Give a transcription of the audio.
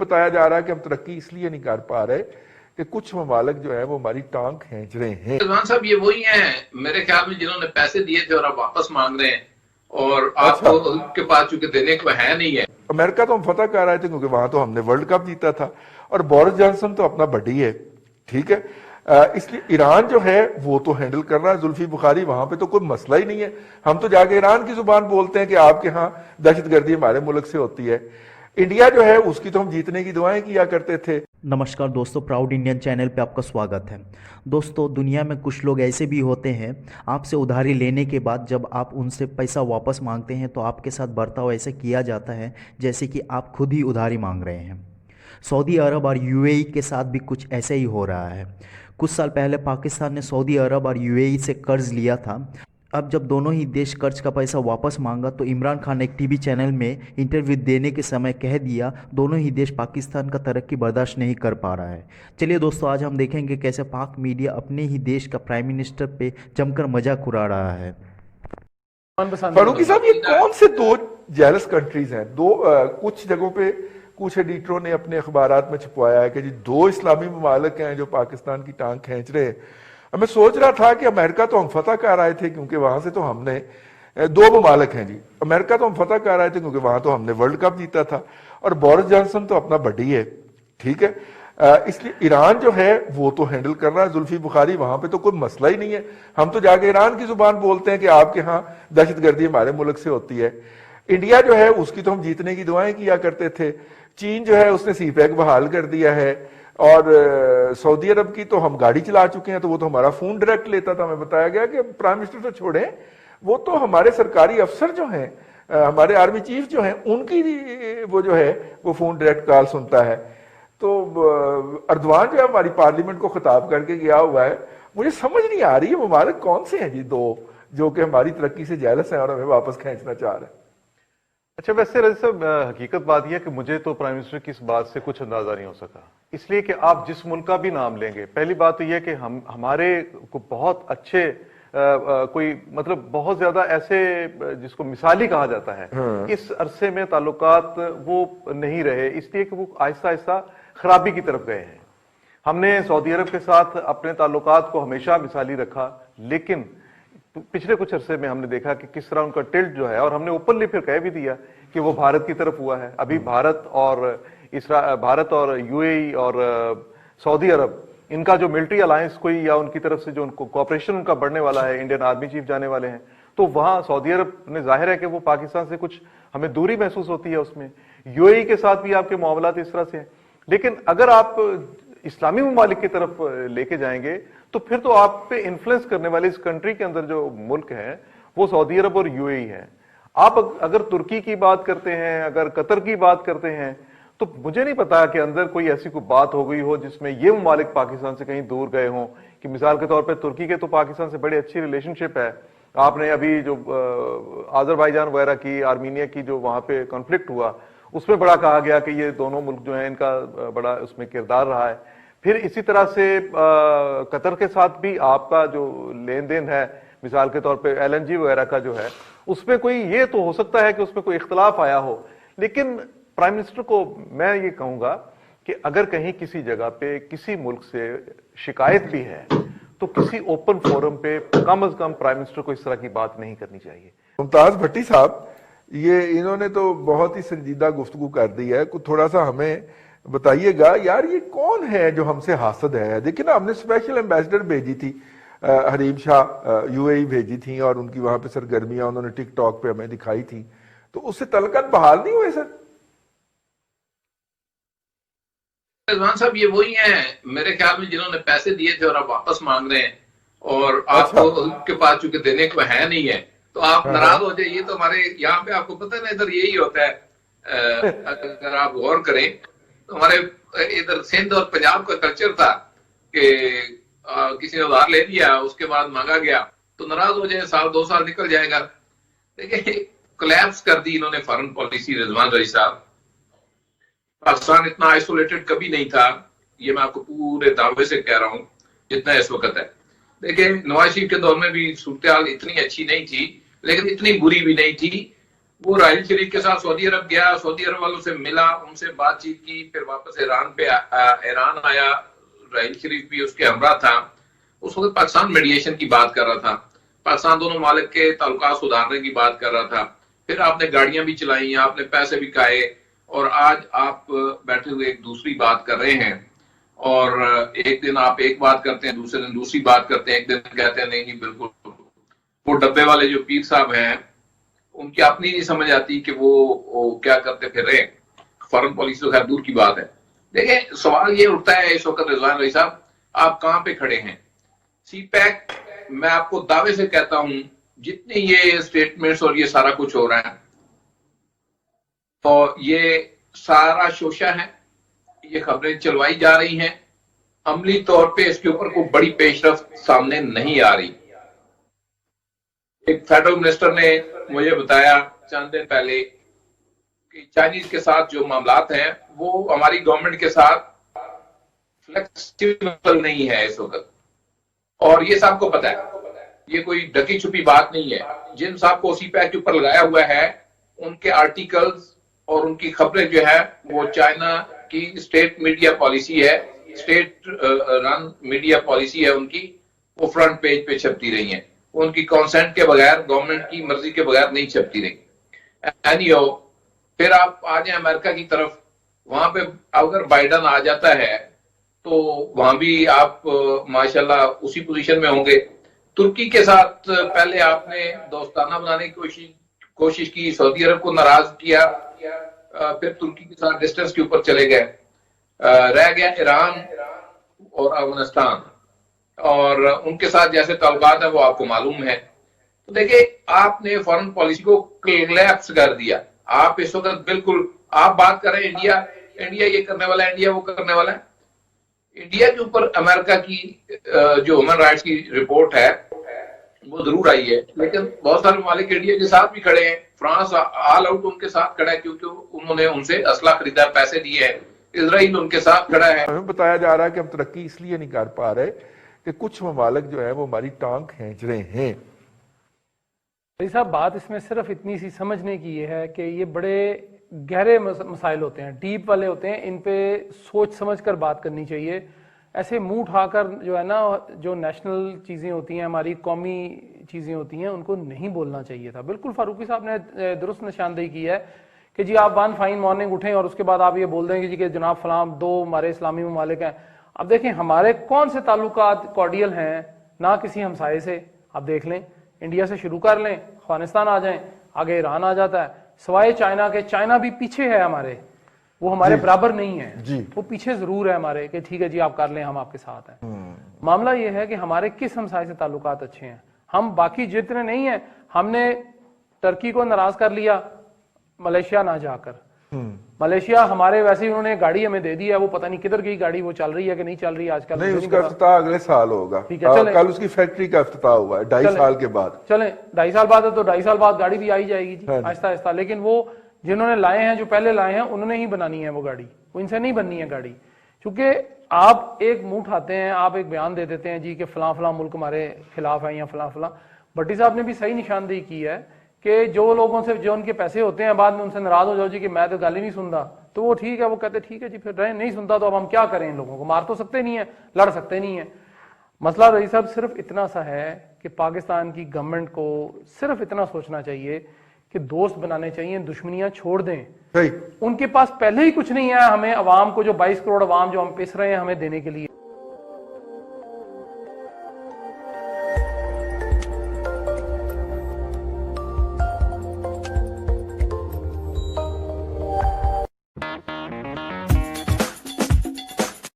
बताया जा रहा है कि हम तरक्की इसलिए नहीं कर पा रहे कि कुछ ममालिक जो है वो हमारी टांग खींच रहे हैं। रिजवान साहब, ये वही हैं मेरे ख्याल में जिन्होंने पैसे दिए थे और अब वापस मांग रहे हैं, और अच्छा, आपको उनके पास चूंकि देने को है नहीं है। अमेरिका तो हम फतह कर रहे थे क्योंकि वहां तो हमने वर्ल्ड कप जीता था, और बोरिस जॉनसन तो अपना बड़ी है, ठीक है। इसलिए ईरान जो है वो तो हैंडल कर रहा है, जुल्फी बुखारी, वहां पे तो कोई मसला ही नहीं है। हम तो जाके ईरान की जुबान बोलते हैं कि आपके यहाँ दहशतगर्दी हमारे मुल्क से होती है। इंडिया जो है उसकी तो हम जीतने की दुआएं किया करते थे। नमस्कार दोस्तों, प्राउड इंडियन चैनल पे आपका स्वागत है। दोस्तों, दुनिया में कुछ लोग ऐसे भी होते हैं, आपसे उधारी लेने के बाद जब आप उनसे पैसा वापस मांगते हैं तो आपके साथ बर्ताव ऐसे किया जाता है जैसे कि आप खुद ही उधारी मांग रहे हैं। सऊदी अरब और यूएई के साथ भी कुछ ऐसे ही हो रहा है। कुछ साल पहले पाकिस्तान ने सऊदी अरब और यूएई से कर्ज लिया था। अब जब दोनों ही देश कर्ज का पैसा वापस मांगा तो इमरान खान ने एक टीवी चैनल में इंटरव्यू देने के समय कह दिया दोनों ही देश पाकिस्तान का तरक्की बर्दाश्त नहीं कर पा रहा है। चलिए दोस्तों, आज हम देखेंगे कैसे पाक मीडिया अपने ही देश का प्राइम मिनिस्टर पे जमकर मजाक उड़ा रहा है। फारूकी साहब, ये कौन से दो जेलस कंट्रीज हैं? कुछ जगहों पे कुछ एडिटरों ने अपने अखबारात में छपवाया है कि जी दो इस्लामी ममालिक हैं जो पाकिस्तान की टांग खींच रहे हैं। मैं सोच रहा था कि अमेरिका तो हम फतह कर आए थे क्योंकि वहां से तो हमने दो ममालिक हैं जी। अमेरिका तो हम फतह कर आए थे क्योंकि वहां तो हमने वर्ल्ड कप जीता था, और बोरिस जॉनसन तो अपना बड़ी है, ठीक है। इसलिए ईरान जो है वो तो हैंडल कर रहा है, जुल्फी बुखारी, वहां पे तो कोई मसला ही नहीं है। हम तो जाके ईरान की जुबान बोलते हैं कि आपके यहाँ दहशतगर्दी हमारे मुल्क से होती है। इंडिया जो है उसकी तो हम जीतने की दुआएं किया करते थे। चीन जो है उसने सीपैक बहाल कर दिया है, और सऊदी अरब की तो हम गाड़ी चला चुके हैं, तो वो तो हमारा फोन डायरेक्ट लेता था। हमें बताया गया कि प्राइम मिनिस्टर तो छोड़े, वो तो हमारे सरकारी अफसर जो हैं, हमारे आर्मी चीफ जो हैं, उनकी वो जो है वो फोन डायरेक्ट कॉल सुनता है। तो अर्दवान जो है हमारी पार्लियामेंट को खिताब करके गया हुआ है। मुझे समझ नहीं आ रही है ममालिक कौन से हैं जी दो जो कि हमारी तरक्की से जेलस हैं और हमें वापस खींचना चाह रहे हैं। अच्छा, वैसे रजी साहब, हकीकत बात यह है कि मुझे तो प्राइम मिनिस्टर की इस बात से कुछ अंदाजा नहीं हो सका, इसलिए कि आप जिस मुल्क का भी नाम लेंगे, पहली बात तो यह है कि हमारे को बहुत अच्छे कोई मतलब बहुत ज्यादा ऐसे जिसको मिसाली कहा जाता है, इस अरसे में ताल्लुकात वो नहीं रहे, इसलिए कि वो आहिस्ता आहिस्ता खराबी की तरफ गए हैं। हमने सऊदी अरब के साथ अपने ताल्लुकात को हमेशा मिसाली रखा, लेकिन पिछले कुछ अरसे में हमने देखा कि किस तरह उनका टिल्ट जो है, और हमने ओपनली फिर कह भी दिया कि वो भारत की तरफ हुआ है। अभी भारत और यूएई और सऊदी अरब, इनका जो मिलिट्री अलायंस कोई या उनकी तरफ से जो उनको कोऑपरेशन उनका बढ़ने वाला है, इंडियन आर्मी चीफ जाने वाले हैं, तो वहां सऊदी अरब ने जाहिर है कि वो पाकिस्तान से कुछ हमें दूरी महसूस होती है उसमें। यूएई के साथ भी आपके मामलात इस तरह से हैं, लेकिन अगर आप इस्लामी ममालिक की तरफ लेके जाएंगे तो फिर तो आप पे इन्फ्लुएंस करने वाले इस कंट्री के अंदर जो मुल्क हैं वो सऊदी अरब और यूएई है। आप अगर तुर्की की बात करते हैं, अगर कतर की बात करते हैं, तो मुझे नहीं पता कि अंदर कोई ऐसी कोई बात हो गई हो जिसमें ये ममालिक पाकिस्तान से कहीं दूर गए हों। कि मिसाल के तौर पर तुर्की के तो पाकिस्तान से बड़ी अच्छी रिलेशनशिप है। आपने अभी जो आजरबाईजान वगैरह की, आर्मीनिया की जो वहां पे कॉन्फ्लिक्ट हुआ, उसमें बड़ा कहा गया कि ये दोनों मुल्क जो है इनका बड़ा उसमें किरदार रहा है। फिर इसी तरह से कतर के साथ भी आपका जो लेन देन है, मिसाल के तौर पे एलएनजी वगैरह का जो है, उसमें कोई ये तो हो सकता है कि उसमें कोई इख्तलाफ आया हो, लेकिन प्राइम मिनिस्टर को मैं ये कहूंगा कि अगर कहीं किसी जगह पे किसी मुल्क से शिकायत भी है तो किसी ओपन फोरम पे कम से कम प्राइम मिनिस्टर को इस तरह की बात नहीं करनी चाहिए। मुमताज भट्टी साहब, ये इन्होंने तो बहुत ही संजीदा गुफ्तगू कर दी है, कुछ थोड़ा सा हमें बताइएगा यार, ये कौन है जो हमसे हासद है? देखिए ना, हमने स्पेशल एम्बेसडर भेजी थी, हरीम शाह यूएई भेजी थी, और उनकी वहां पे सरगर्मियां उन्होंने टिकटॉक पे हमें दिखाई थी, तो उससे तलकत बहाल नहीं हुए सर? रिजवान साहब, ये वही हैं मेरे ख्याल में जिन्होंने पैसे दिए थे और अब वापस मांग रहे हैं, और आपको उनके पास चूंकि देने को है नहीं है तो आप नाराज हो जाइए। तो हमारे यहाँ पे आपको पता है ना, इधर यही होता है। अगर आप गौर करें तो हमारे इधर सिंध और पंजाब का कल्चर था कि किसी ने उधार ले लिया, उसके बाद मांगा गया तो नाराज हो जाए, साल 2 साल निकल जाएगा। देखिए, कोलैप्स कर दी इन्होंने फॉरेन पॉलिसी रिजवान रईस साहब। पाकिस्तान इतना आइसोलेटेड कभी नहीं था, ये मैं आपको पूरे दावे से कह रहा हूं, जितना इस वक्त है। देखिए, नवाज शरीफ के दौर में भी सूरत हाल इतनी अच्छी नहीं थी, लेकिन इतनी बुरी भी नहीं थी वो राहिल शरीफ के साथ सऊदी अरब गया, सऊदी अरब वालों से मिला, उनसे बातचीत की, फिर वापस ईरान आया। राहिल शरीफ भी उसके हमरा था। उस वक्त पाकिस्तान मीडिएशन की बात कर रहा था, पाकिस्तान दोनों मालिक के ताल्लुकात सुधारने की बात कर रहा था। फिर आपने गाड़ियां भी चलाई, आपने पैसे भी खाए, और आज आप बैठे हुए एक दूसरी बात कर रहे हैं। और एक दिन आप एक बात करते हैं, दूसरे दिन दूसरी बात करते हैं, एक दिन कहते हैं नहीं नहीं बिल्कुल। वो डब्बे वाले जो पीर साहब हैं, उनकी अपनी नहीं समझ आती कि वो क्या करते फिर रहे। फॉरेन पॉलिसी तो खैर दूर की बात है। देखिए, सवाल ये उठता है इस वक्त रिजवान भाई साहब, आप कहां पे खड़े हैं? सीपैक, मैं आपको दावे से कहता हूं, जितने ये स्टेटमेंट्स और ये सारा कुछ हो रहा है, तो ये सारा शोशा है, ये खबरें चलवाई जा रही हैं। अमली तौर पे इसके ऊपर कोई बड़ी पेशरफ्त सामने नहीं आ रही। एक फेडरल मिनिस्टर ने मुझे बताया चंद दिन पहले कि चाइनीज के साथ जो मामलात हैं वो हमारी गवर्नमेंट के साथ फ्लेक्सिबल नहीं है इस वक्त, और ये सबको पता है, ये कोई ढकी छुपी बात नहीं है। जिन साहब को सीपैक के ऊपर लगाया हुआ है, उनके आर्टिकल्स और उनकी खबरें जो है वो चाइना की स्टेट मीडिया पॉलिसी है, स्टेट रन मीडिया पॉलिसी है उनकी, वो फ्रंट पेज पे छपती रही हैं। उनकी कंसेंट के बगैर, गवर्नमेंट की मर्जी के बगैर नहीं छपती रही। एनीहो, फिर आप आ जाए अमेरिका की तरफ, वहां पे अगर बाइडन आ जाता है तो वहां भी आप माशाल्लाह उसी पोजीशन में होंगे। तुर्की के साथ पहले आपने दोस्ताना बनाने की कोशिश की, सऊदी अरब को नाराज किया, फिर तुर्की के साथ डिस्टेंस के ऊपर चले गए, रह गया ईरान और अफगानिस्तान, और उनके साथ जैसे ताल्लुकात है वो आपको मालूम है। तो देखिए, आपने फॉरेन पॉलिसी को कोलैप्स कर दिया। आप इस वक्त बिल्कुल, आप बात कर रहे हैं इंडिया ये करने वाला है, इंडिया वो करने वाला है। इंडिया के ऊपर अमेरिका की जो ह्यूमन राइट्स की रिपोर्ट है वो जरूर आई है, लेकिन बहुत सारे ममालिक इंडिया के साथ भी खड़े हैं। फ्रांस ऑल आउट उनके साथ खड़ा है क्योंकि उन्होंने उनसे असला खरीदा, पैसे दिए हैं। इजराइल उनके साथ खड़ा है। हमें बताया जा रहा है कि हम तरक्की इसलिए नहीं कर पा रहे कि कुछ ममालिक जो है वो हमारी टांग खींच रहे हैं। भाई साहब, बात इसमें सिर्फ इतनी सी समझने की ये है कि ये बड़े गहरे मसाइल होते हैं, डीप वाले होते हैं, इन पे सोच समझ कर बात करनी चाहिए। ऐसे मुंह उठाकर जो है ना, जो नेशनल चीज़ें होती हैं, हमारी कौमी चीज़ें होती हैं, उनको नहीं बोलना चाहिए था। बिल्कुल फारूकी साहब ने दुरुस्त निशानदेही की है कि जी आप वन फाइन मॉर्निंग उठें और उसके बाद आप ये बोल देंगे जी कि जनाब फलाम दो हमारे इस्लामी ममालिक हैं। अब देखें, हमारे कौन से ताल्लुकात कॉर्डियल हैं, ना किसी हमसाये से। आप देख लें, इंडिया से शुरू कर लें, अफगानिस्तान आ जाएं, आगे ईरान आ जाता है, सवाए चाइना के। चाइना भी पीछे है हमारे, वो हमारे बराबर नहीं है जी। वो पीछे जरूर है हमारे, कि ठीक है जी आप कर लें, हम आपके साथ हैं। मामला ये है कि हमारे किस हमसाये से ताल्लुकात अच्छे हैं। हम बाकी जितने नहीं है, हमने टर्की को नाराज कर लिया मलेशिया ना जाकर। मलेशिया हमारे, वैसे ही उन्होंने गाड़ी हमें दे दी है, वो पता नहीं किधर गई गाड़ी, वो चल रही है कि नहीं चल रही है आजकल नहीं, उसका इफ्तिताह अगले साल होगा। ठीक है, चलें। कल उसकी फैक्ट्री का इफ्तिताह हुआ है 2.5 साल के बाद। चलें, 2.5 साल बाद है तो 2.5 साल बाद गाड़ी भी आई जाएगी जी, आहिस्ता आहिस्ता। लेकिन वो जिन्होंने लाए हैं, जो पहले लाए हैं, उन्होंने ही बनानी है वो गाड़ी, वो इनसे नहीं बननी है गाड़ी। क्योंकि आप एक मुंह उठाते हैं, आप एक बयान दे देते हैं जी कि फलां फलां मुल्क हमारे खिलाफ है या फलां फलां। भट्टी साहब ने भी सही निशानदेही की है कि जो लोगों से, जो उनके पैसे होते हैं, बाद में उनसे नाराज हो जाओ जी कि मैं तो गाली नहीं सुनता, तो वो ठीक है, वो कहते ठीक है जी, फिर रहे, नहीं सुनता तो अब हम क्या करें, इन लोगों को मार तो सकते नहीं है, लड़ सकते नहीं है। मसला रही साहब सिर्फ इतना सा है कि पाकिस्तान की गवर्नमेंट को सिर्फ इतना सोचना चाहिए कि दोस्त बनाने चाहिए, दुश्मनियां छोड़ दें। सही। उनके पास पहले ही कुछ नहीं है हमें, अवाम को, जो 22 करोड़ अवाम जो हम पिस रहे हैं हमें देने के लिए।